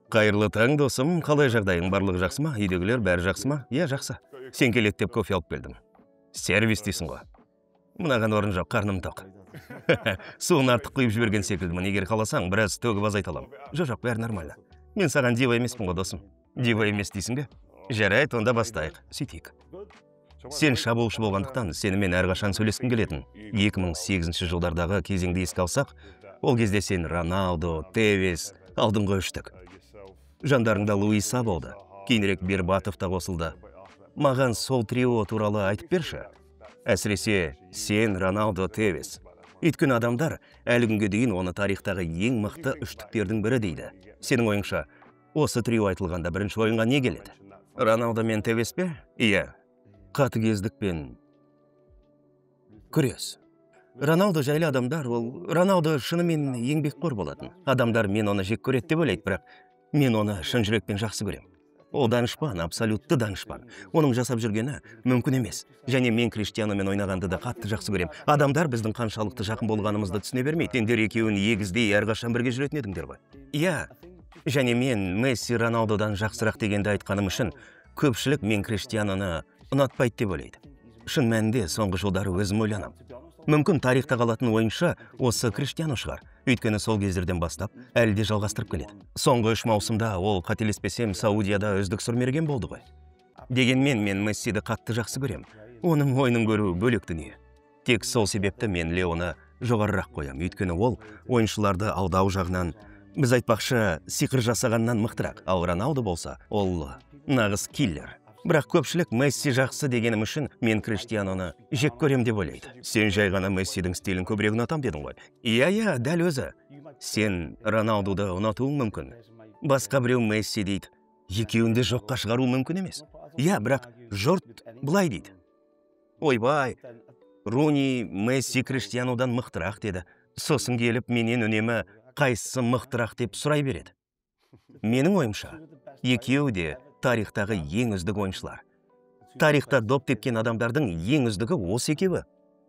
Қайырлы таң, досым. Қалай жағдайың? Барлығы жақсы ма? Үйдегілер бәрі жақсы ма? Иә, жақсы. Сен келеді деп кофе алып келдім. Сервис дейсің ғой. Мынаған орын жоқ, қарным тоқ. Суын артық құйып жіберген секілдімін. Егер қаласаң, біраз төгіп азайта аламын. Жоқ, бәрі нормально. Мен саған дива емеспін ғой, досым. Дива емес дейсің бе? Жарайды, онда бастайық. Сөйтейік. Сен шабуылшы болғандықтан сенімен әрқашан сөйлескім келетін. 2008 жылдардағы кезеңді еске алсақ, ол кезде сен Роналдо, Тевес, алдыңғы үштік. Жандарыңда Луиса болды. Кейінірек Бербатов та қосылды. Маған сол трио туралы айтып берші. Әсіресе сен, Роналдо, Тевес. Өйткені адамдар әлі күнге дейін оны тарихтағы ең мықты үштіктердің бірі дейді. Сенің ойыңша, осы трио айтылғанда бірінші ойынға не келеді? Роналдо мен Тевес пе? Иә. Қатыгездік пен күрес. Роналдо жайлы адамдар, ол Роналдо шынымен еңбекқор болатын. Адамдар мен оны жек көреді деп ойлайды, бірақ мен оны шын жүрекпен жақсы көрем. Ол данышпан, абсолютті данышпан. Оның жасап жүргені мүмкін емес. Және мен Криштианомен ойнағанды да қатты жақсы көрем. Адамдар біздің қаншалықты жақын болғанымызды түсіне бермейді. Сендер екеуін егіздей әрқашан бірге жүретін едіңдер ғой. Иә. Және мен Месси Роналдодан жақсырақ дегенді айтқаным үшін көпшілік мен Криштианоны ұнатпайды деп ойлайды. Шын мәнінде соңғы жылдары өзім ойланам. Мүмкін тарихта қалатын ойыншы осы Криштиано шығар. Өйткені сол кездерден бастап әлі де жалғастырып келеді. Соңғы 3 маусымда ол қателеспесем Саудияда үздік сүрмерген болды ғой. Дегенмен мен Мессиді қатты жақсы көрем. Оның ойынын көру бөлек дүние. Тек сол себепті мен Леоны жоғарырақ қоям. Өйткені ол ойыншыларды алдау жағынан, біз айтпақшы, сиқыр жасағаннан мықтырақ. Ал Роналдо болса, ол нағыз киллер. Бірақ көпшілік Месси жақсы дегенім үшін мен Криштианоны жек көрем деп ойлайды. Сен жай ғана Мессидің стилін көбірек ұнатам дедің ғой. Иә, дәл өзі. Сен Роналдуды ұнатуың мүмкін. Басқа біреу Месси дейді. Екеуінде жоққа шығару мүмкін емес. Иә, бірақ жұрт бұлай дейді. Ойбай, Руни Месси Криштианодан мықтырақ деді. Сосын келіп менен үнемі қайсысы мықтырақ деп сұрай береді. Менің ойымша, екеуі де тарихтағы ең үздік ойыншылар. Тарихта доп тепкен адамдардың ең үздігі осы екеуі.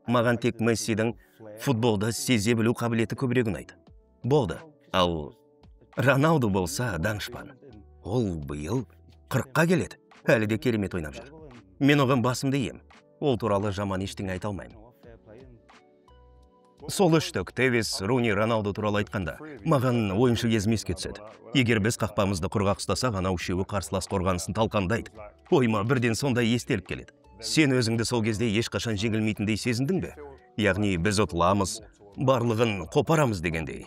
Маған тек Мессидің футболды сезе білу қабілеті көбірек ұнайды. Болды. Ал Роналду болса данышпан. Ол биыл 40-қа келеді. Әлі де керемет ойнап жүр. Мен оған басымды ием. Ол туралы жаман ештеңе айта алмаймын. Сол үштік, Тевес, Руни, Роналду туралы айтқанда, маған ойыншы кезім еске түседі. Егер біз қақпамызды құрғақ ұстасақ, анау үшеуі қарсылас қорғанысын талқандайды. Ойыма бірден сондай естелік келеді. Сен өзіңді сол кезде ешқашан жеңілмейтіндей сезіндің бе? Яғни біз ұтыламыз, барлығын қопарамыз дегендей.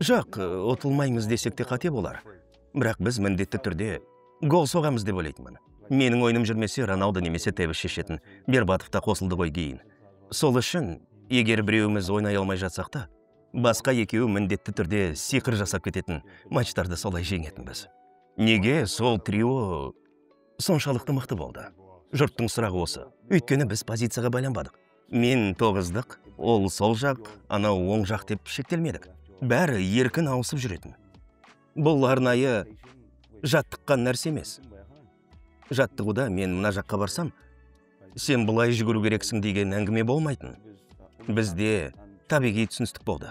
Жоқ, ұтылмаймыз десек те қате болар. Бірақ біз міндетті түрде гол соғамыз деп ойлайтынмын. Менің ойыным жүрмесе, Роналду немесе Тевес шешетін. Бербатов та қосылды ғой кейін. Сол үшін егер біреуіміз ойнай алмай жатсақ та, басқа екеуі міндетті түрде сиқыр жасап кететін матчтарды солай жеңетінбіз. Неге сол трио соншалықты мықты болды? Жұрттың сұрағы осы. Өйткені біз позицияға байланбадық. Мен тоғыздық, ол сол жақ, анау оң жақ деп шектелмедік. Бәрі еркін ауысып жүретін. Бұл арнайы жаттыққан нәрсе емес. Жаттығуда мен мына жаққа барсам, сен бұлай жүгіру керексің деген әңгіме болмайтын. Бізде табиғи түсіністік болды.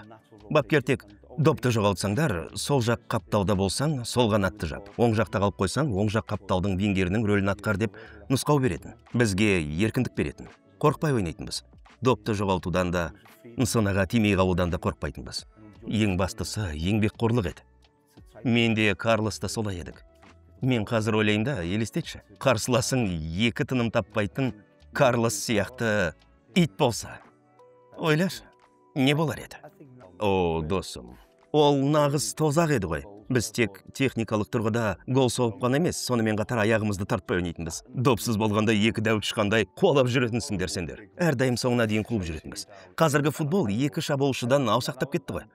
Бапкер тек допты жоғалтсаңдар, сол жақ қапталда болсаң, сол қанатты жап. Оң жақта қалып қойсаң, оң жақ қапталдың вингерінің рөлін атқар деп нұсқау беретін. Бізге еркіндік беретін. Қорқпай ойнайтынбыз. Допты жоғалтудан да, нысанаға тимей қалудан да қорқпайтынбыз. Ең бастысы еңбекқорлық еді. Мен де Карлос та солай едік. Мен қазір ойлайында, елестетші. Қарсыласың екі тыным таппайтын Карлос сияқты ит болса. Ойлашы, не болар еді? О, досым, ол нағыз тозақ еді ғой. Біз тек техникалық тұрғыда гол соғып қана емес, сонымен қатар аяғымызды тартпай ойнайтынбыз. Допсыз болғанда екі дәуіт шыққандай қуалап жүретінсіңдер сендер. Әрдайым соңына дейін қуып жүретінбіз. Қазіргі футбол екі шабуылшыдан аусақтап кетті ғой.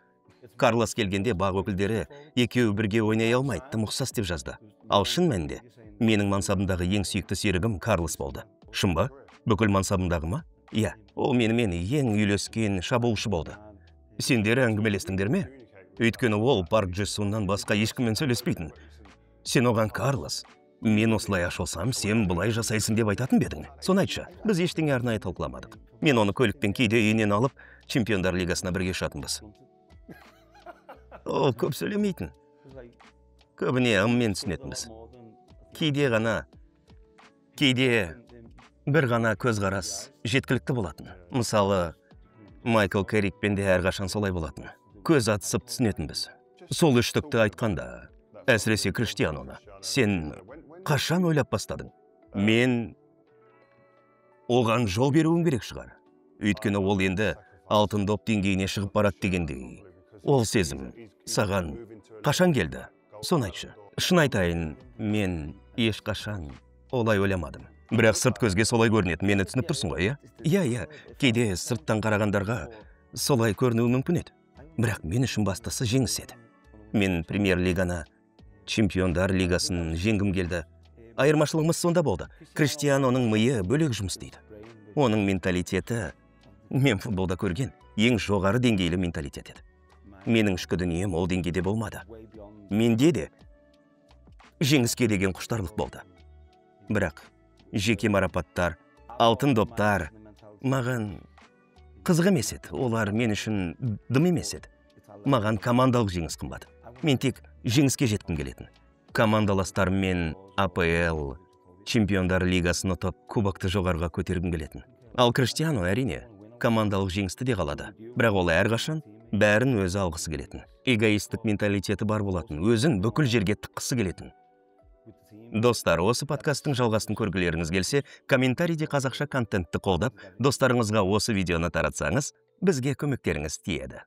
Карлос келгенде бақ өкілдері екеуі бірге ойнай алмайды, тым ұқсас деп жазды. Ал шын мәнінде менің мансабымдағы ең сүйікті серігім Карлос болды. Шын ба? Бүкіл мансабымдағы ма? Иә, ол менімен ең үйлескен шабуылшы болды. Сендер әңгімелестіңдер ме? Өйткені ол Парк Джи-суннан басқа ешкіммен сөйлеспейтін. Сен оған Карлос, мен осылай ашылсам, сен бұлай жасайсың деп айтатын бедің. Соны айтшы, біз ештеңе арнайы талқыламадық. Мен оны көлікпен кейде үйінен алып, Чемпиондар лигасына бірге ұшатынбыз. Ол көп сөйлемейтін. көбіне ыммен түсінетінбіз. Кейде бір ғана көзқарас жеткілікті болатын. Мысалы, Майкл Керрикпен де әрқашан солай болатын. Көз атысып түсінетінбіз. Сол үштікті айтқанда, әсіресе Криштианоны, сен қашан ойлап бастадың? Мен оған жол беруім керек шығар. Өйткені ол енді алтын доп деңгейіне шығып барады дегендей. Ол сезім саған қашан келді? Соны айтшы. Шын айтайын, мен ешқашан олай ойламадым. Бірақ сырт көзге солай көрінеді, мені түсініп тұрсың ғой, иә? Иә, кейде сырттан қарағандарға солай көрінуі мүмкін еді. Бірақ мен үшін бастысы жеңіс еді. Мен премьер-лиганы, чемпиондар лигасын жеңгім келді. Айырмашылығымыз сонда болды. Криштианоның миы бөлек жұмыс істейді. Оның менталитеті, мен футболда көрген, ең жоғары деңгейлі менталитет еді. Менің ішкі дүнием ол деңгейде болмады. Менде де жеңіске деген құштарлық болды. Бірақ жеке марапаттар, алтын доптар маған қызық емес еді. Олар мен үшін дым емес еді. Маған командалық жеңіс қымбат. Мен тек жеңіске жеткім келетін. Командаластарыммен АПЛ, чемпиондар лигасын ұтып, кубокты жоғарыға көтергім келетін. Ал Криштиано әрине командалық жеңісті де қалады. Бірақ ол әрқашан бәрін өзі алғысы келетін. Эгоистік менталитеті бар болатын. Өзін бүкіл жерге тыққысы келетін. Достар, осы подкасттың жалғасын көргілеріңіз келсе, комментарийде қазақша контентті қолдап, достарыңызға осы видеоны таратсаңыз, бізге көмектеріңіз тиеді.